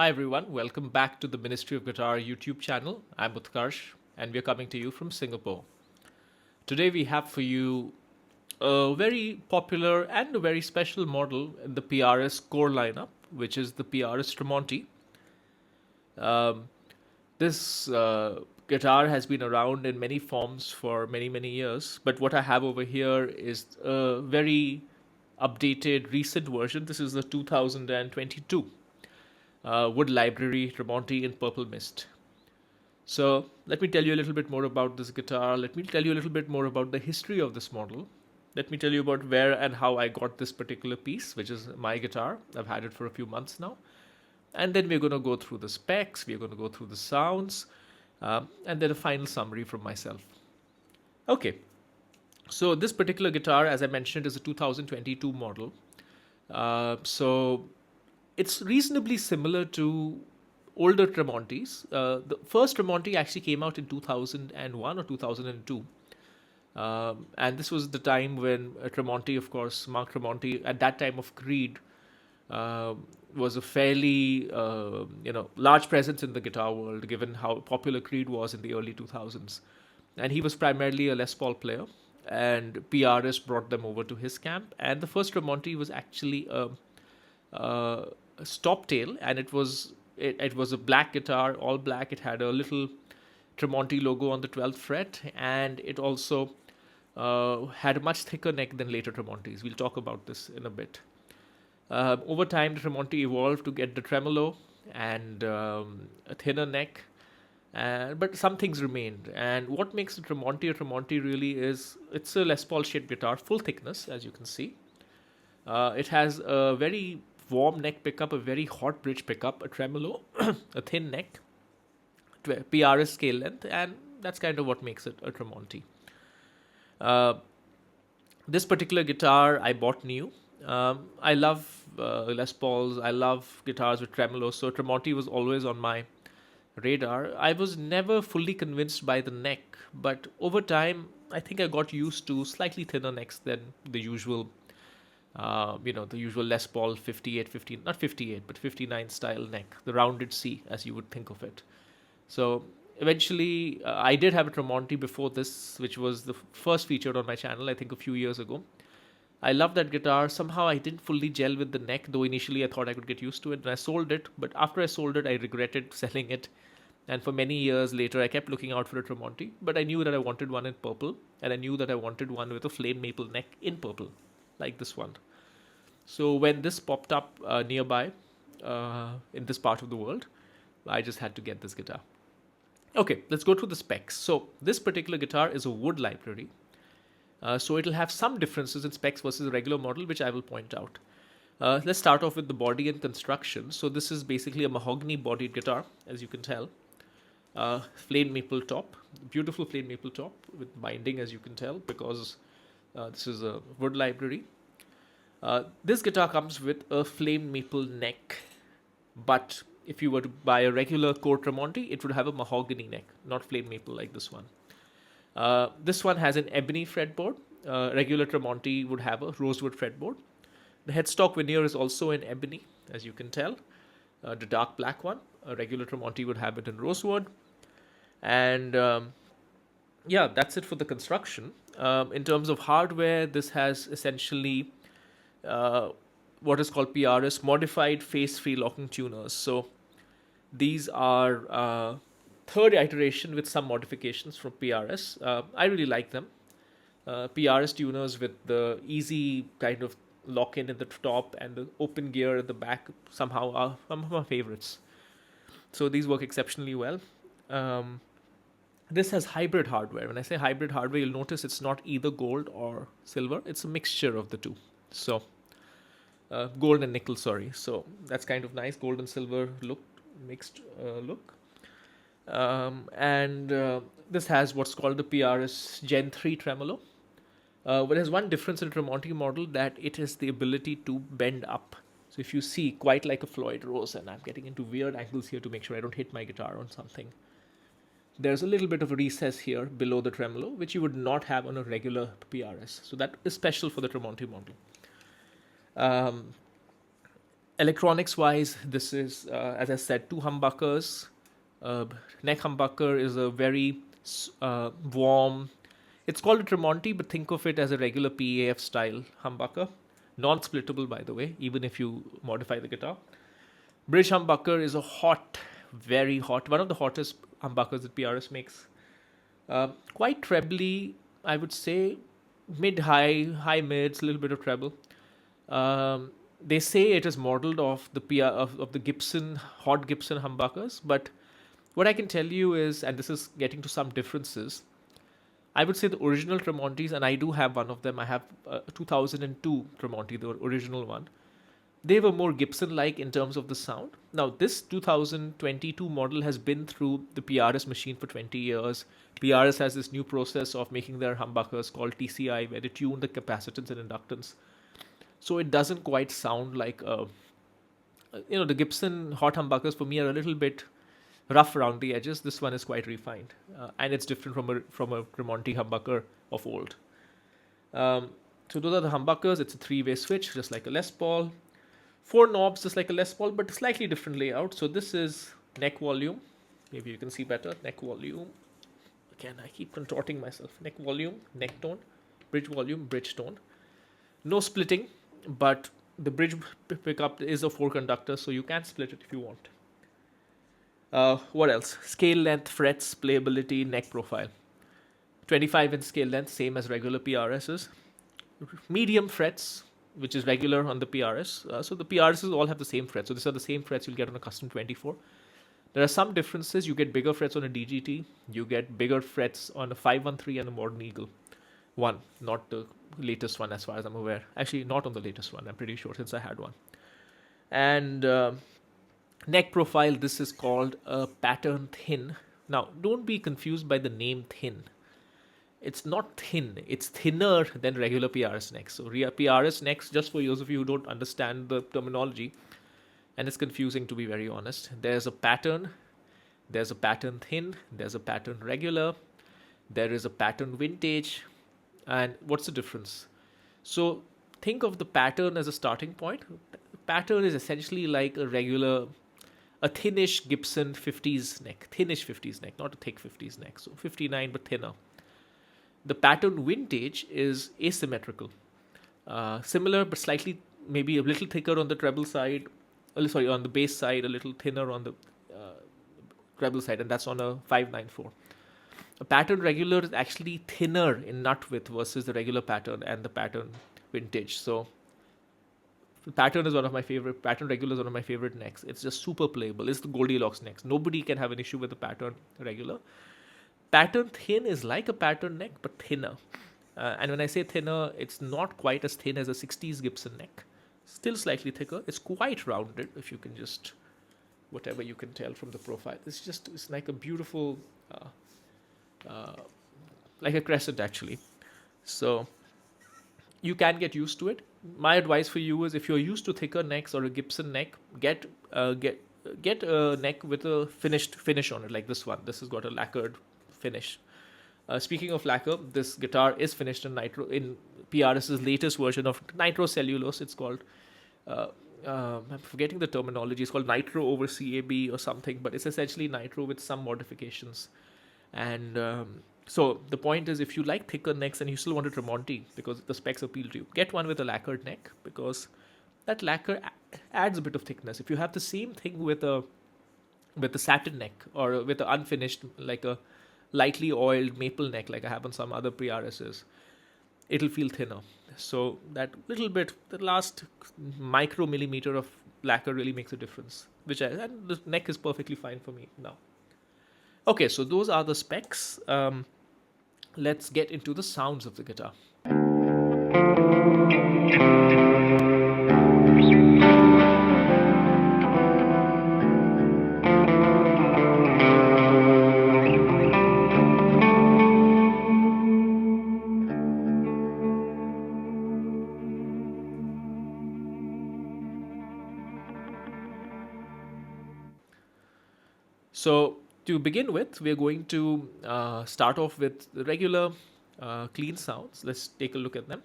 Hi everyone, welcome back to the Ministry of Guitar YouTube channel. I'm Utkarsh and we're coming to you from Singapore. Today we have for you a very popular and a very special model in the PRS core lineup, which is the PRS Tremonti. Um, this guitar has been around in many forms for many years, but what I have over here is a very updated recent version. This is the 2022 Wood Library Tremonti in Purple Mist. So let me tell you a little bit more about this guitar. Let me tell you a little bit more about the history of this model. Let me tell you about where and how I got this particular piece, which is my guitar. I've had it for a few months now. And then we're going to go through the specs, we're going to go through the sounds, and then a final summary from myself. Okay, so this particular guitar, as I mentioned, is a 2022 model. So it's reasonably similar to older Tremontis. The first Tremonti actually came out in 2001 or 2002. And this was the time when Tremonti, of course, Mark Tremonti, at that time of Creed, uh, was a fairly large presence in the guitar world, given how popular Creed was in the early 2000s. And he was primarily a Les Paul player, and PRS brought them over to his camp. And the first Tremonti was actually a stop tail, and it was a black guitar, all black. It had a little Tremonti logo on the 12th fret, and it also had a much thicker neck than later Tremontis. We'll talk about this in a bit. Over time, the Tremonti evolved to get the tremolo and a thinner neck, but some things remained. And what makes a Tremonti really is it's a Les Paul shaped guitar, full thickness, as you can see. It has a very warm neck pickup, a very hot bridge pickup, a tremolo, a thin neck, PRS scale length, and that's kind of what makes it a Tremonti. Uh, this particular guitar I bought new. I love Les Pauls. I love guitars with tremolo, so Tremonti was always on my radar. I was never fully convinced by the neck, but over time, I think I got used to slightly thinner necks than the usual the usual Les Paul 58, 50, not 58, but 59 style neck, the rounded C, as you would think of it. So eventually, I did have a Tremonti before this, which was the first featured on my channel, I think a few years ago. I love that guitar. Somehow I didn't fully gel with the neck, though initially I thought I could get used to it, and I sold it. But after I sold it, I regretted selling it. And for many years later, I kept looking out for a Tremonti, but I knew that I wanted one in purple, and I knew that I wanted one with a flame maple neck in purple, like this one. So when this popped up nearby in this part of the world, I just had to get this guitar. Okay, let's go through the specs. So this particular guitar is a wood library. So it'll have some differences in specs versus a regular model, which I will point out. Let's start off with the body and construction. So this is basically a mahogany bodied guitar, as you can tell. Flame maple top, beautiful flame maple top with binding, as you can tell, because this is a wood library. This guitar comes with a flame maple neck, but if you were to buy a regular core Tremonti, it would have a mahogany neck, not flame maple like this one. This one has an ebony fretboard. Regular Tremonti would have a rosewood fretboard. The headstock veneer is also in ebony, as you can tell, the dark black one. A regular Tremonti would have it in rosewood. And that's it for the construction. In terms of hardware, this has essentially what is called PRS modified phase free locking tuners. So these are third iteration with some modifications from PRS. I really like them. PRS tuners with the easy kind of lock in at the top and the open gear at the back somehow are some of my favorites. So these work exceptionally well. This has hybrid hardware. When I say hybrid hardware, you'll notice it's not either gold or silver. It's a mixture of the two. So gold and nickel, sorry. So that's kind of nice. Gold and silver look, mixed look. And this has what's called the PRS Gen 3 tremolo. But there's one difference in the Tremonti model, that it has the ability to bend up. So if you see, quite like a Floyd Rose, and I'm getting into weird angles here to make sure I don't hit my guitar on something. There's a little bit of a recess here below the tremolo, which you would not have on a regular PRS. So that is special for the Tremonti model. Electronics wise, this is, as I said, two humbuckers. Uh, Neck humbucker is a very warm. It's called a Tremonti, but think of it as a regular PAF style humbucker. Non splittable, by the way, even if you modify the guitar. Bridge humbucker is a hot, very hot, one of the hottest humbuckers that PRS makes. Quite trebly, I would say, mid high, high mids, a little bit of treble. They say it is modeled off the of the Gibson hot Gibson humbuckers, but what I can tell you is, and this is getting to some differences, I would say the original Tremontis, and I do have one of them. I have a 2002 Tremonti, the original one. They were more Gibson-like in terms of the sound. Now, this 2022 model has been through the PRS machine for 20 years. PRS has this new process of making their humbuckers called TCI, where they tune the capacitance and inductance. So it doesn't quite sound like the Gibson hot humbuckers for me are a little bit rough around the edges. This one is quite refined, and it's different from a Tremonti humbucker of old. So those are the humbuckers. It's a three-way switch, just like a Les Paul. Four knobs, just like a Les Paul, but slightly different layout. So this is neck volume. Maybe you can see better. Neck volume. Again, I keep contorting myself. Neck volume, neck tone, bridge volume, bridge tone. No splitting, but the bridge pickup is a four conductor, so you can split it if you want. What else? Scale length, frets, playability, neck profile. 25-inch scale length, same as regular PRSs. Medium frets, which is regular on the PRS. So the PRSs all have the same frets. So these are the same frets you'll get on a custom 24. There are some differences. You get bigger frets on a DGT. You get bigger frets on a 513 and a Modern Eagle. One, not the latest one as far as I'm aware. Actually, not on the latest one, I'm pretty sure, since I had one. And neck profile, this is called a pattern thin. Now, don't be confused by the name thin. It's not thin, it's thinner than regular PRS necks. So PRS necks, just for those of you who don't understand the terminology, and it's confusing to be very honest, there's a pattern thin, there's a pattern regular, there is a pattern vintage. And what's the difference? So think of the pattern as a starting point. Pattern is essentially like a thinnish Gibson 50s neck. Thinnish 50s neck, not a thick 50s neck. So 59 but thinner. The pattern vintage is asymmetrical. Similar but slightly, maybe a little thicker on the treble side. On the bass side, a little thinner on the treble side, and that's on a 594. A pattern regular is actually thinner in nut width versus the regular pattern and the pattern vintage. So pattern regular is one of my favorite necks. It's just super playable. It's the Goldilocks necks. Nobody can have an issue with the pattern regular. Pattern thin is like a pattern neck, but thinner. And when I say thinner, it's not quite as thin as a 60s Gibson neck. Still slightly thicker. It's quite rounded, if you can just, whatever you can tell from the profile. It's like a beautiful, like a crescent actually. So you can get used to it. My advice for you is, if you're used to thicker necks or a Gibson neck, get a neck with a finished finish on it, like this one. This has got a lacquered finish. Speaking of lacquer, this guitar is finished in PRS's latest version of nitro cellulose. It's called, I'm forgetting the terminology. It's called nitro over CAB or something, but it's essentially nitro with some modifications. And so the point is, if you like thicker necks and you still want a Tremonti because the specs appeal to you, get one with a lacquered neck, because that lacquer adds a bit of thickness. If you have the same thing with a satin neck, or with an unfinished, like a lightly oiled maple neck, like I have on some other PRSs, it'll feel thinner. So that little bit, the last micro millimeter of lacquer really makes a difference. And the neck is perfectly fine for me now. Okay, so those are the specs. Let's get into the sounds of the guitar. So to begin with, we're going to start off with the regular clean sounds. Let's take a look at them.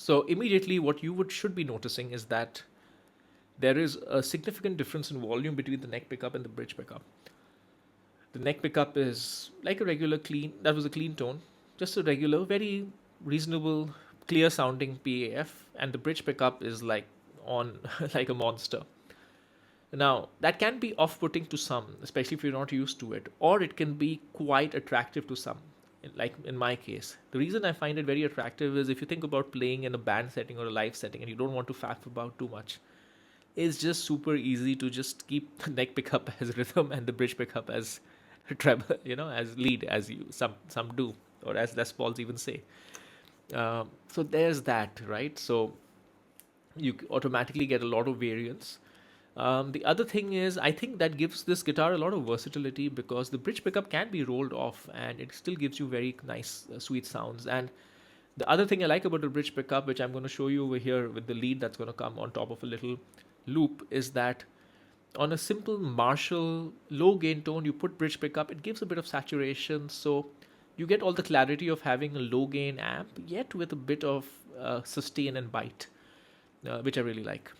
So immediately what you should be noticing is that there is a significant difference in volume between the neck pickup and the bridge pickup. The neck pickup is like a regular that was a clean tone, just a regular, very reasonable, clear sounding PAF, and the bridge pickup is like on like a monster. Now, that can be off putting to some, especially if you're not used to it, or it can be quite attractive to some, like in my case. The reason I find it very attractive is if you think about playing in a band setting or a live setting and you don't want to faff about too much, it's just super easy to just keep the neck pickup as rhythm and the bridge pickup as treble, as lead, as some do, or as Les Pauls even say. So there's that, right? So you automatically get a lot of variance. The other thing is, I think that gives this guitar a lot of versatility because the bridge pickup can be rolled off and it still gives you very nice, sweet sounds. And the other thing I like about the bridge pickup, which I'm going to show you over here with the lead that's going to come on top of a little loop, is that on a simple Marshall low gain tone, you put bridge pickup, it gives a bit of saturation. So you get all the clarity of having a low gain amp, yet with a bit of sustain and bite, which I really like.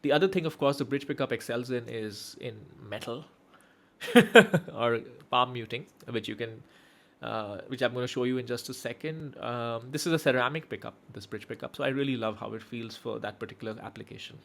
The other thing, of course, the bridge pickup excels in is in metal or palm muting, which which I'm going to show you in just a second. This is a ceramic pickup, this bridge pickup, so I really love how it feels for that particular application.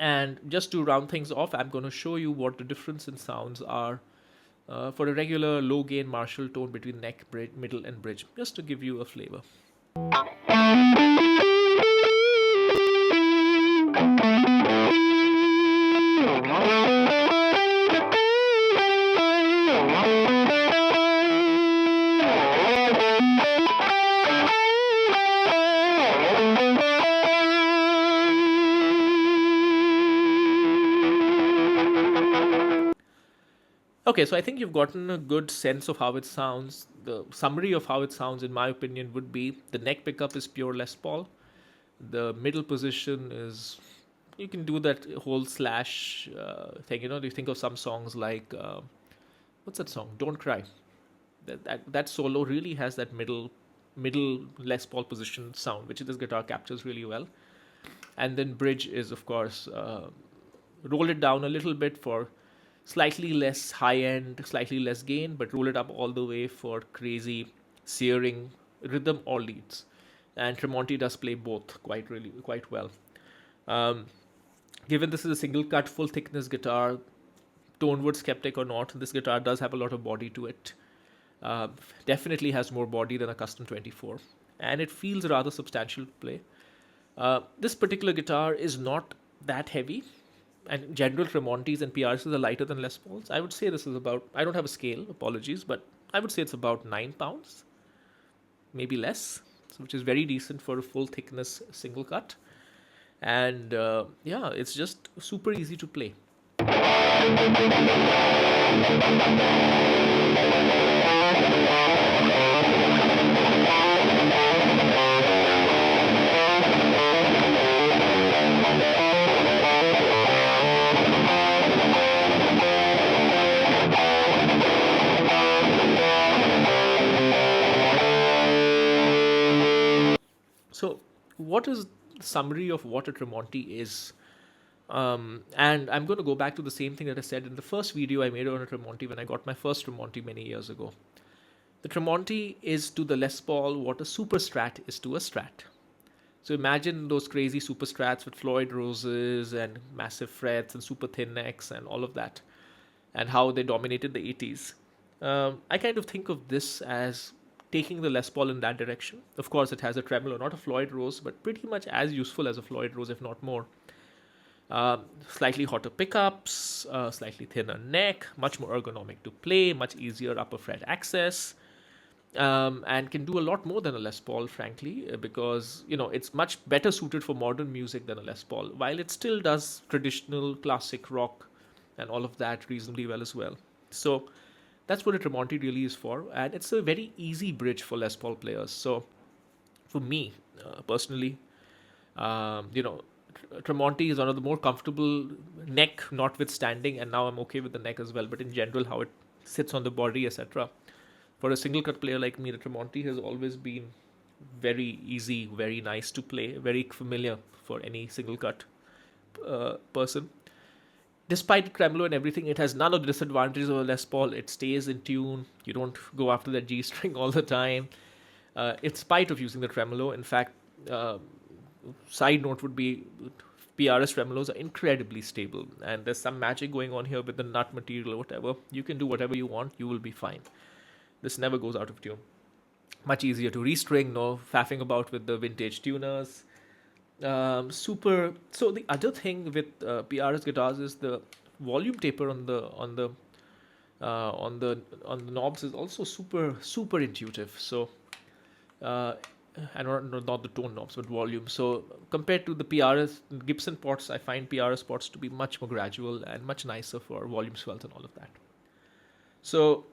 And just to round things off, I'm going to show you what the difference in sounds are for a regular low gain Marshall tone between neck, middle, and bridge, just to give you a flavor. Okay, so I think you've gotten a good sense of how it sounds. The summary of how it sounds, in my opinion, would be the neck pickup is pure Les Paul. The middle position is, you can do that whole slash thing. You think of some songs like, what's that song? Don't Cry. That solo really has that middle Les Paul position sound, which this guitar captures really well. And then bridge is, of course, roll it down a little bit for slightly less high end, slightly less gain, but roll it up all the way for crazy, searing rhythm or leads. And Tremonti does play both quite well. Given this is a single cut, full thickness guitar, Tonewood skeptic or not, this guitar does have a lot of body to it. Definitely has more body than a Custom 24, and it feels rather substantial to play. This particular guitar is not that heavy, and general Tremontis and PRSs are lighter than Les Pauls. I would say this is about, I don't have a scale, apologies, but I would say it's about 9 pounds, maybe less, which is very decent for a full thickness single cut. And yeah, it's just super easy to play. what is the summary of what a Tremonti is? And I'm going to go back to the same thing that I said in the first video I made on a Tremonti when I got my first Tremonti many years ago. The Tremonti is to the Les Paul what a super strat is to a strat. So imagine those crazy super strats with Floyd roses and massive frets and super thin necks and all of that, and how they dominated the 80s. I kind of think of this as taking the Les Paul in that direction. Of course, it has a tremolo, not a Floyd rose, but pretty much as useful as a Floyd rose, if not more. Slightly hotter pickups, slightly thinner neck, much more ergonomic to play, much easier upper fret access, and can do a lot more than a Les Paul, frankly, because it's much better suited for modern music than a Les Paul, while it still does traditional classic rock and all of that reasonably well as well. So that's what a Tremonti really is for, and it's a very easy bridge for Les Paul players. So for me personally, Tremonti is one of the more comfortable, neck notwithstanding, and now I'm okay with the neck as well, but in general how it sits on the body, etc. For a single cut player like me, the Tremonti has always been very easy, very nice to play, very familiar for any single cut person. Despite the tremolo and everything, it has none of the disadvantages of a Les Paul. It stays in tune. You don't go after that G string all the time. In spite of using the tremolo, in fact, side note would be PRS tremolos are incredibly stable, and there's some magic going on here with the nut material or whatever. You can do whatever you want, you will be fine. This never goes out of tune. Much easier to restring, no faffing about with the vintage tuners. Super. So the other thing with PRS guitars is the volume taper on the knobs is also super intuitive. So and not the tone knobs, but volume. So compared to the PRS Gibson pots, I find PRS pots to be much more gradual and much nicer for volume swells and all of that. So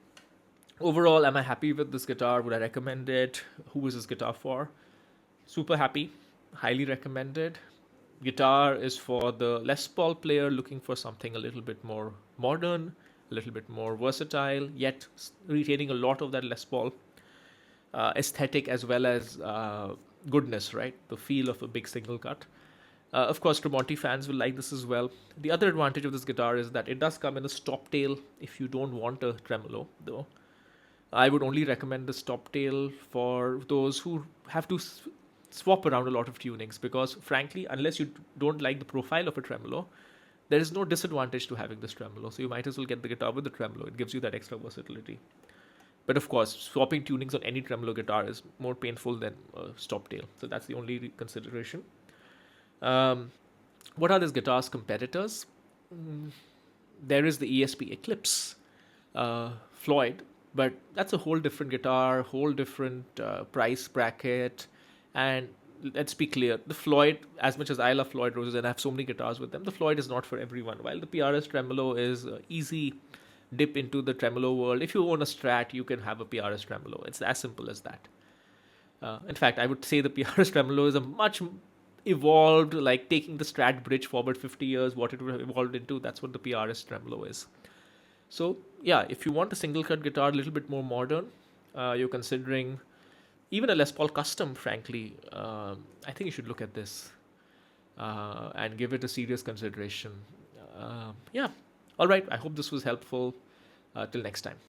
overall, am I happy with this guitar? Would I recommend it? Who is this guitar for? Super happy. Highly recommended. Guitar is for the Les Paul player looking for something a little bit more modern, a little bit more versatile, yet retaining a lot of that Les Paul aesthetic as well as goodness, right? The feel of a big single cut. Of course, Tremonti fans will like this as well. The other advantage of this guitar is that it does come in a stop tail if you don't want a tremolo, though. I would only recommend the stop tail for those who have to swap around a lot of tunings, because frankly, unless you don't like the profile of a tremolo, there is no disadvantage to having this tremolo. So you might as well get the guitar with the tremolo. It gives you that extra versatility. But of course, swapping tunings on any tremolo guitar is more painful than stop tail. So that's the only consideration. What are this guitar's competitors? There is the ESP Eclipse Floyd, but that's a whole different guitar, whole different price bracket. And let's be clear, the Floyd, as much as I love Floyd roses and I have so many guitars with them, the Floyd is not for everyone. While the PRS tremolo is easy dip into the tremolo world. If you own a Strat, you can have a PRS tremolo. It's as simple as that. In fact, I would say the PRS tremolo is a much evolved, like taking the Strat bridge forward 50 years, what it would have evolved into, that's what the PRS tremolo is. So yeah, if you want a single cut guitar a little bit more modern, you're considering even a Les Paul custom, frankly, I think you should look at this and give it a serious consideration. Yeah. All right. I hope this was helpful. Till next time.